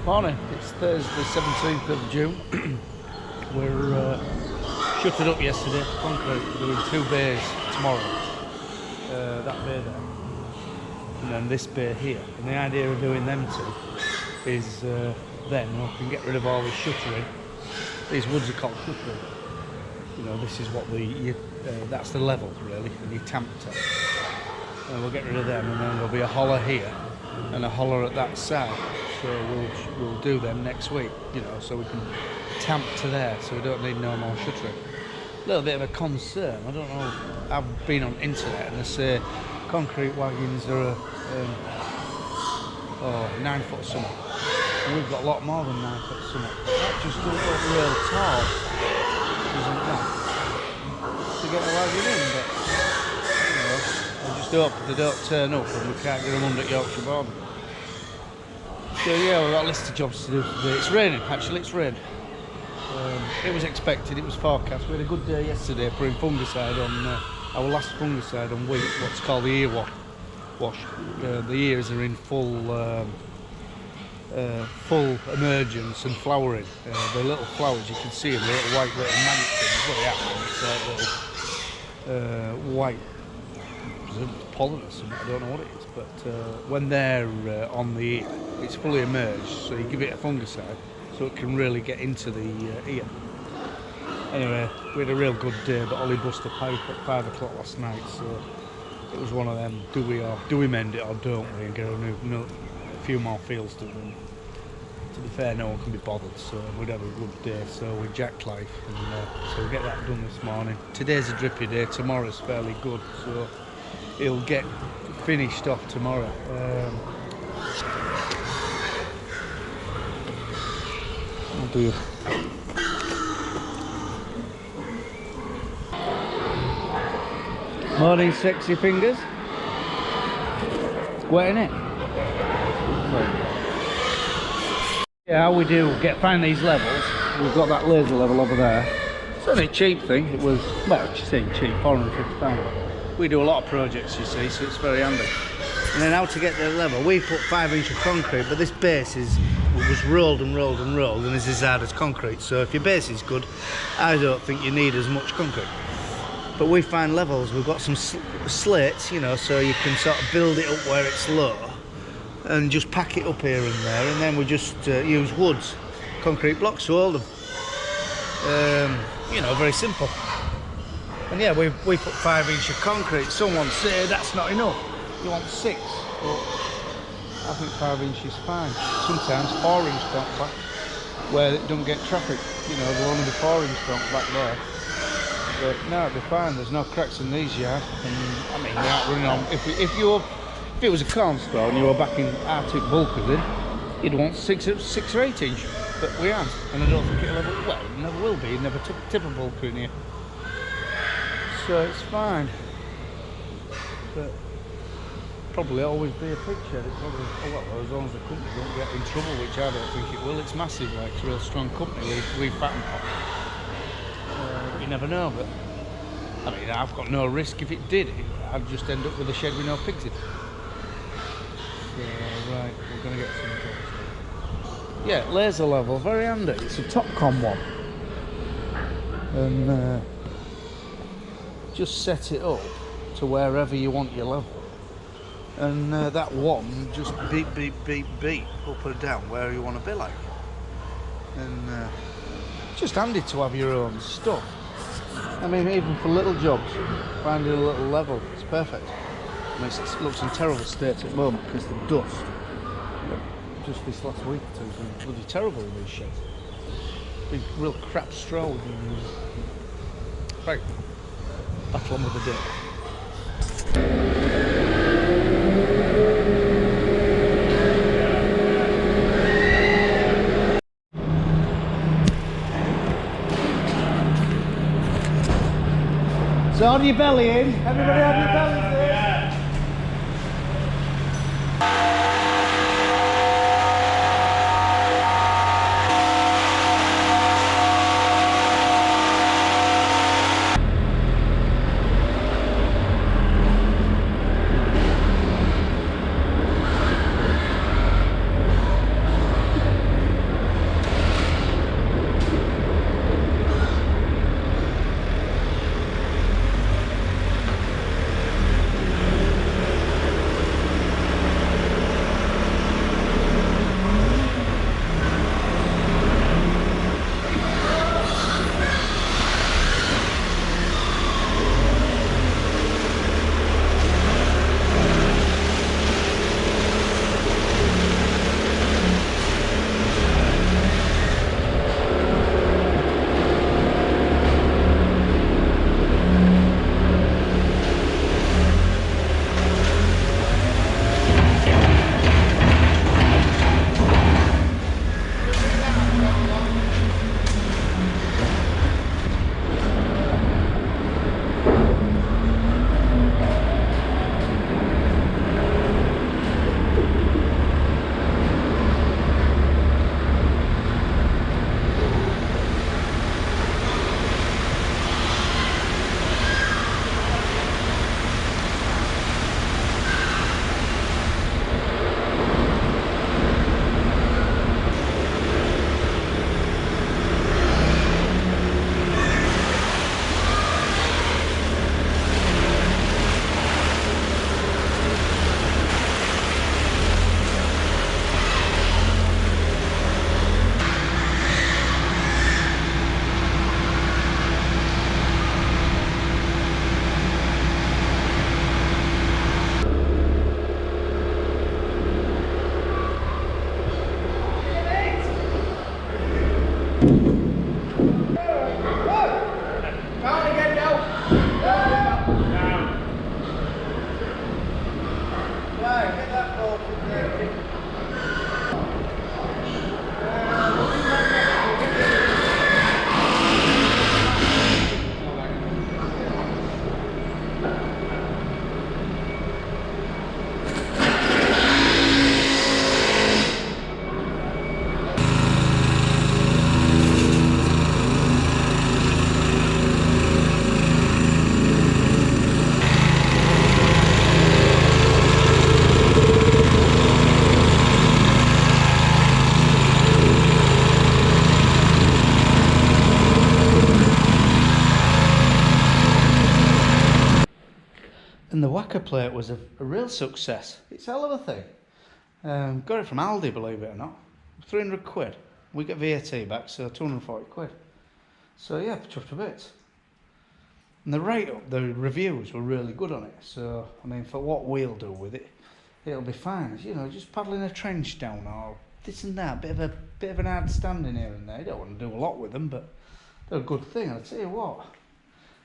Morning, it's Thursday 17th of June. We're shuttered up yesterday for concrete, doing 2 bays tomorrow. That bay there, and then this bay here. And the idea of doing them two is then we can get rid of all the shuttering. These woods are called shuttering. You know, this is what that's the level really, and you tamp it. And we'll get rid of them, and then there'll be a hollow here and a hollow at that side. So we'll do them next week, you know, so we can tamp to there, so we don't need no more shuttering. A little bit of a concern, I don't know, I've been on internet and they say concrete wagons are 9 foot something, and we've got a lot more than 9 foot something. That just doesn't look real tall, doesn't that? To get a wagon in, but you know, I just hope they don't turn up and we can't get them under Yorkshire border. So yeah, we've got a list of jobs to do today. It's raining, actually, it's rained. It was expected, it was forecast. We had a good day yesterday putting fungicide on, our last fungicide on wheat, what's called the ear wash. The ears are in full emergence and flowering. The little flowers, you can see them, the little white little magnet things, what they are, it's like little white pollen or something, I don't know what it is, but when they're on the ear, it's fully emerged, so you give it a fungicide so it can really get into the ear. Anyway, we had a real good day, but Ollie busted a pipe at 5 o'clock last night, so it was one of them, do we mend it or don't we, and get a few more fields to them. To be fair, no one can be bothered, so we'd have a good day, so we jacked life, and so we'll get that done this morning. Today's a drippy day, tomorrow's fairly good, so it'll get finished off tomorrow. I'll do. Morning, sexy fingers. Wet, innit? Yeah, how we do find these levels. We've got that laser level over there. It's only a cheap thing. It was, well, just saying cheap, £450. We do a lot of projects, you see, so it's very handy. And then how to get the level, we put 5 inch of concrete, but this base was rolled and rolled and rolled and is as hard as concrete. So if your base is good, I don't think you need as much concrete. But we find levels, we've got some slates, you know, so you can sort of build it up where it's low and just pack it up here and there, and then we just use woods, concrete blocks to hold them. You know, very simple. And yeah, we put 5 inch of concrete. Someone say that's not enough, you want 6, but I think 5 inch is fine. Sometimes 4 inch back where it don't get traffic, you know, there'll only be 4 inch back there. But no, it'll be fine, there's no cracks in these yards, and I mean, you're not running on, if it was a corn store and you were backing Arctic bulkers in, you'd want 6 or 8 inch, but we aren't, and I don't think it'll ever, well, it never will be, you never tip a bulker in here. So it's fine, but probably always be a pig shed. It probably, oh well, as long as the company don't get in trouble, which I don't think it will. It's massive, like it's a real strong company. We fatten pot. You never know, but I mean, I've got no risk. If it did, I'd just end up with a shed with no pigs in. So right, we're gonna get some jobs. Yeah, laser level, very handy. It's a Topcon one, and just set it up to wherever you want your level, and that one just beep beep beep beep up or down where you want to be, like, and it's just handy to have your own stuff. I mean, even for little jobs, finding a little level, it's perfect. I mean, it looks in terrible state at the moment because the dust, just this last week or two, has been bloody terrible in these sheds. Been real crap straw. Right. Battle on with the day. So on your belly in, everybody have your bellies in. lacquer plate was a real success. It's a hell of a thing. Got it from Aldi, believe it or not. 300 quid. We get VAT back, so 240 quid. So yeah, chuffed to bits. And the reviews were really good on it. So I mean, for what we'll do with it, it'll be fine. You know, just paddling a trench down or this and that, bit of an hard standing here and there. You don't want to do a lot with them, but they're a good thing. I'll tell you what,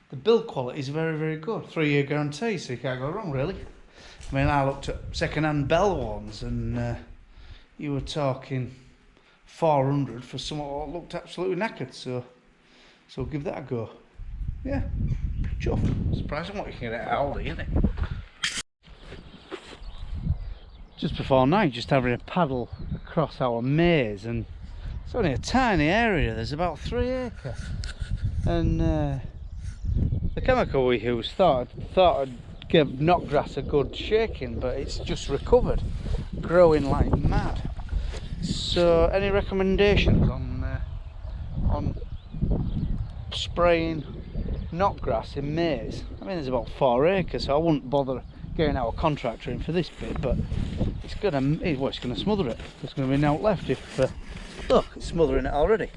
the build quality is very, very good. 3-year guarantee, so you can't go wrong, really. I mean, I looked at second-hand bell ones, and you were talking 400 for something that looked absolutely knackered. So give that a go. Yeah, chuffed. Surprising what you can get at Aldi, isn't it? Just before night, just having a paddle across our Maize, and it's only a tiny area. There's about 3 acres, and the chemical we used thought I'd give knotgrass a good shaking, but it's just recovered, growing like mad. So, any recommendations on spraying knotgrass in Maize? I mean, there's about 4 acres, so I wouldn't bother getting our contractor in for this bit, but it's gonna smother it. There's gonna be no left if look, it's smothering it already.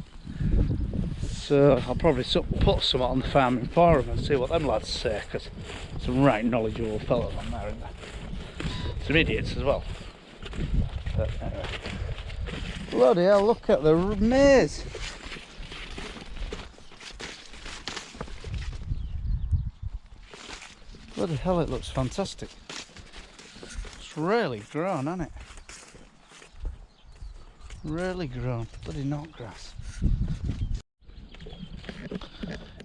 So I'll probably put some on the farming forum and see what them lads say, because some right knowledgeable fellows on there, isn't there? Some idiots as well. But anyway, bloody hell, look at the Maize. Bloody hell, it looks fantastic. It's really grown, hasn't it? Really grown. Bloody knotgrass.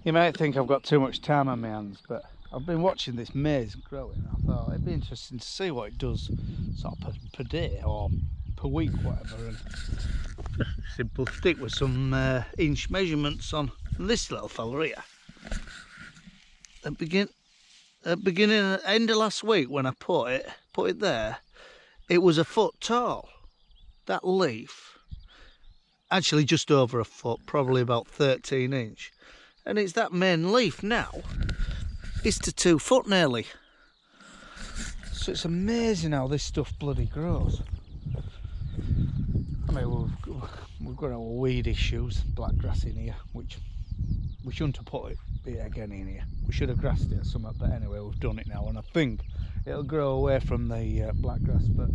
You might think I've got too much time on my hands, but I've been watching this Maize growing. I thought it'd be interesting to see what it does sort of per day or per week, whatever. And simple stick with some inch measurements on this little fella here. At beginning and end of last week, when I put it there, it was a foot tall. That leaf, actually just over a foot, probably about 13 inch. And it's that main leaf now, it's to 2 foot nearly. So it's amazing how this stuff bloody grows. I mean, we've got our weed issues, black grass in here, which we shouldn't have put it again in here. We should have grassed it or something, but anyway, we've done it now, and I think it'll grow away from the black grass. But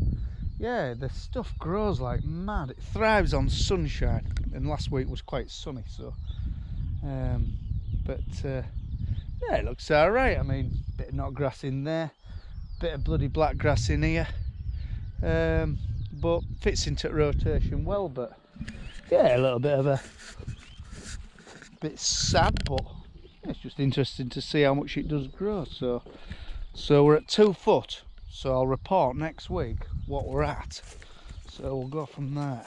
yeah, the stuff grows like mad. It thrives on sunshine, and last week was quite sunny, so yeah, it looks alright. I mean, bit of knotgrass in there, bit of bloody black grass in here, but fits into rotation well. But yeah, a little bit of a bit sad, but it's just interesting to see how much it does grow. So we're at 2 foot, so I'll report next week what we're at, so we'll go from there.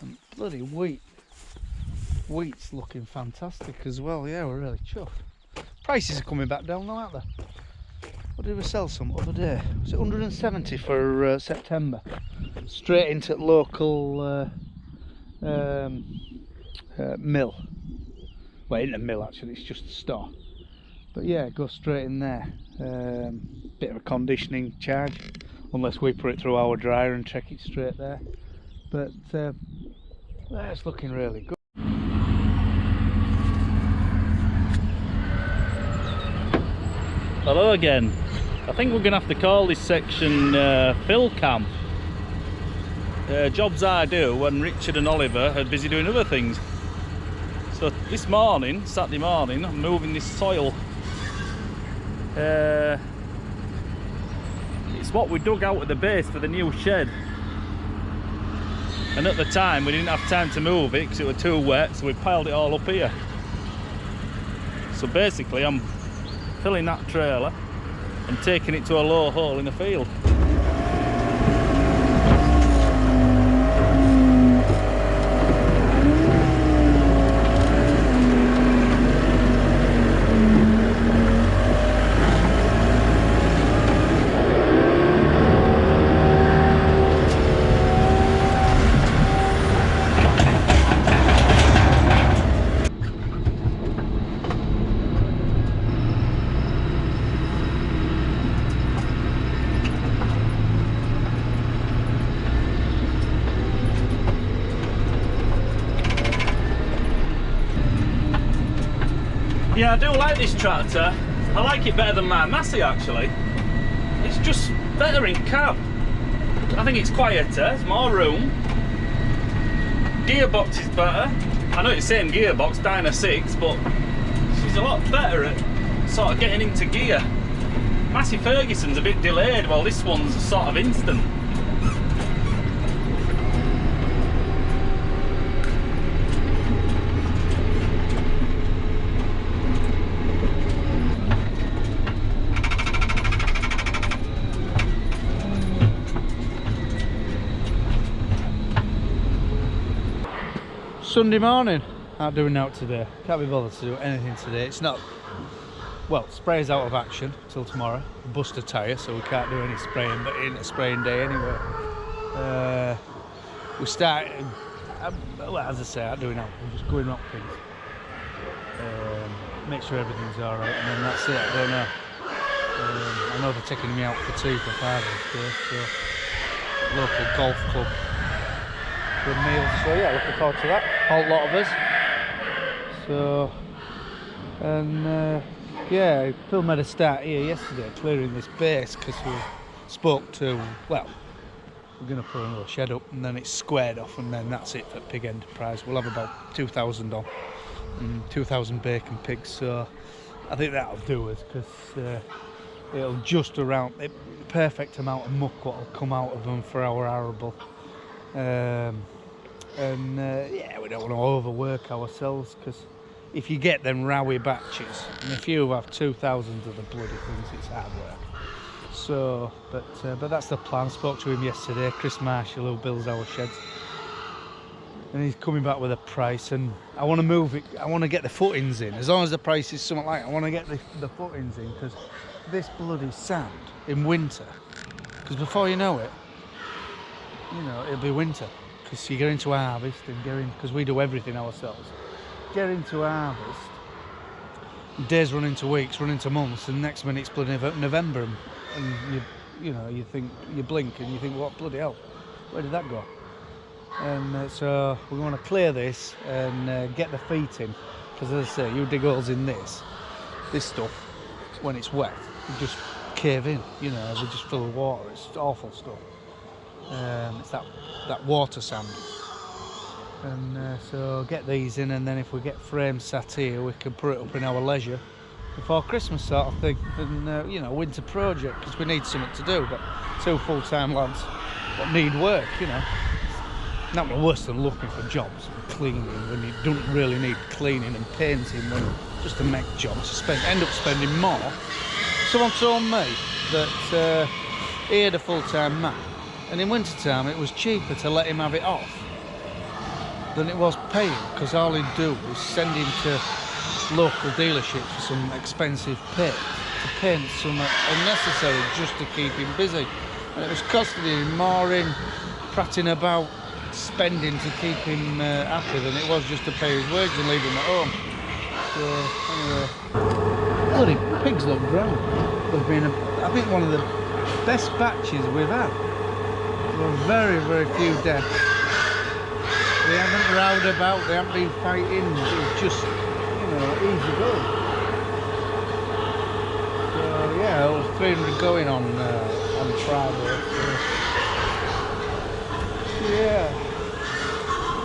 And bloody wheat's looking fantastic as well. Yeah, we're really chuffed. Prices are coming back down now, aren't they? What did we sell some other day? Was it 170 for September? Straight into local mill. Well, in the mill actually, it's just a store. But yeah, go straight in there. Bit of a conditioning charge, unless we put it through our dryer and check it straight there. But it's looking really good. Hello again. I think we're going to have to call this section Fill Camp. Jobs I do when Richard and Oliver are busy doing other things. So this morning, Saturday morning, I'm moving this soil. It's what we dug out at the base for the new shed. And at the time we didn't have time to move it because it was too wet, so we piled it all up here. So basically I'm filling that trailer and taking it to a low hole in the field. Yeah, I do like this tractor. I like it better than my Massey actually. It's just better in cab. I think it's quieter, there's more room. Gearbox is better. I know it's the same gearbox, Dyna 6, but she's a lot better at sort of getting into gear. Massey Ferguson's a bit delayed, while this one's sort of instant. Sunday morning, not doing out today. Can't be bothered to do anything today. It's not, well, spray's out of action till tomorrow. Bust a tyre, so we can't do any spraying, but it ain't a spraying day anyway. We started, well, as I say, I'm doing out. We're just going up things. Make sure everything's alright, and then that's it. I don't know. I know they're taking me out for 2 for Father's Day, so local golf club. Meals, so yeah, looking forward to that. Whole lot of us. So, and yeah, Phil made a start here yesterday clearing this base because we spoke to, well, we're going to put another shed up and then it's squared off and then that's it for Pig Enterprise. We'll have about 2,000 on, 2,000 bacon pigs, so I think that'll do us because it'll just around the perfect amount of muck what will come out of them for our arable. Yeah, we don't want to overwork ourselves because if you get them rowie batches, and if you have 2,000 of the bloody things, it's hard work. So, but that's the plan. Spoke to him yesterday, Chris Marshall, who builds our sheds, and he's coming back with a price. And I want to move it. I want to get the footings in. As long as the price is something like, I want to get the footings in because this bloody sand in winter. Because before you know it, it'll be winter. Because you get into harvest and because we do everything ourselves. Get into harvest, days run into weeks, run into months, and next minute it's bloody November, and you think, you blink and you think, what bloody hell, where did that go? And so we want to clear this and get the feet in, because as I say, you dig holes in this stuff, when it's wet, you just cave in, they just fill with water. It's awful stuff. It's that water sand, and so get these in, and then if we get frames sat here, we can put it up in our leisure before Christmas sort of thing. And winter project, because we need something to do. Got 2 full-time lads that need work. Nothing worse than looking for jobs and cleaning when you don't really need cleaning and painting, when just to make jobs end up spending more. Someone told me that he had a full-time man, and in winter time it was cheaper to let him have it off than it was paying, because all he'd do was send him to local dealerships for some expensive paint to paint some unnecessary just to keep him busy, and it was costing him more in prattling about spending to keep him happy than it was just to pay his wage and leave him at home. So anyway, bloody pigs look grand. They've been I think one of the best batches we've had. There were very, very few deaths. They haven't rowed about, they haven't been fighting, it's just, easy going. So yeah, it was 300 going on Friday. So, yeah,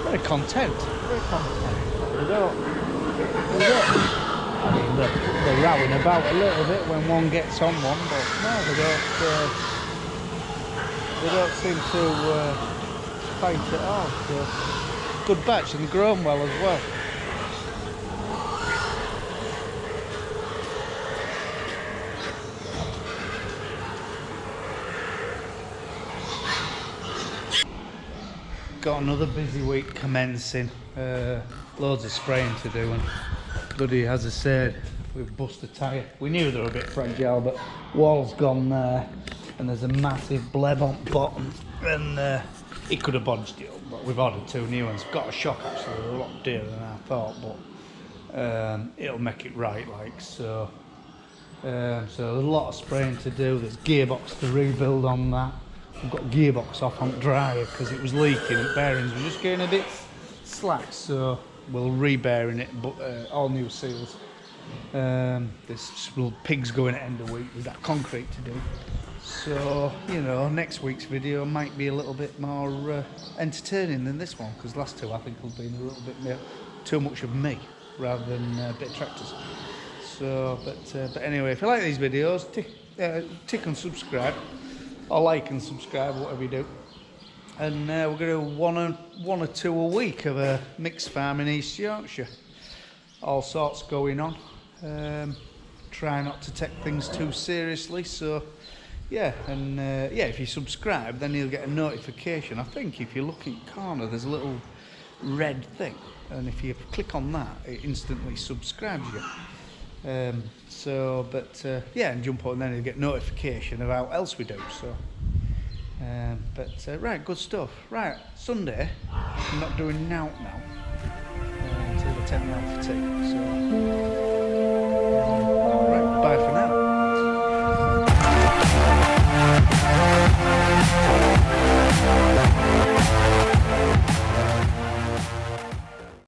very content. They don't. I mean, they're rowing about a little bit when one gets on one, but no, they don't seem to fight at all. So good batch, and grown well as well. Got another busy week commencing. Loads of spraying to do, and bloody, as I said, we've bust a tyre. We knew they were a bit fragile, but wall's gone there, and there's a massive bleb on bottom, and it could have bodged it up, but we've ordered 2 new ones. Got a shock actually, they're a lot dearer than I thought, but it'll make it right, like so. So there's a lot of spraying to do. There's gearbox to rebuild on that. We've got gearbox off on dryer because it was leaking and bearings were just getting a bit slack, so we'll re-bearing it, but all new seals There's pigs going at end of week. There's that concrete to do. So, you know, next week's video might be a little bit more entertaining than this one, because last two I think will be a little bit more, too much of me rather than a bit of tractors. So, but anyway, if you like these videos, tick and subscribe, or like and subscribe, whatever you do. And we're going to do one or two a week of a mixed farm in East Yorkshire. All sorts going on. Try not to take things too seriously. So, yeah, and yeah, if you subscribe, then you'll get a notification. I think if you look in the corner, there's a little red thing, and if you click on that, it instantly subscribes you. Yeah, and jump on, and then you'll get notification of what else we do. So. Right, good stuff. Right, Sunday, I'm not doing now until they take me out for tea. So.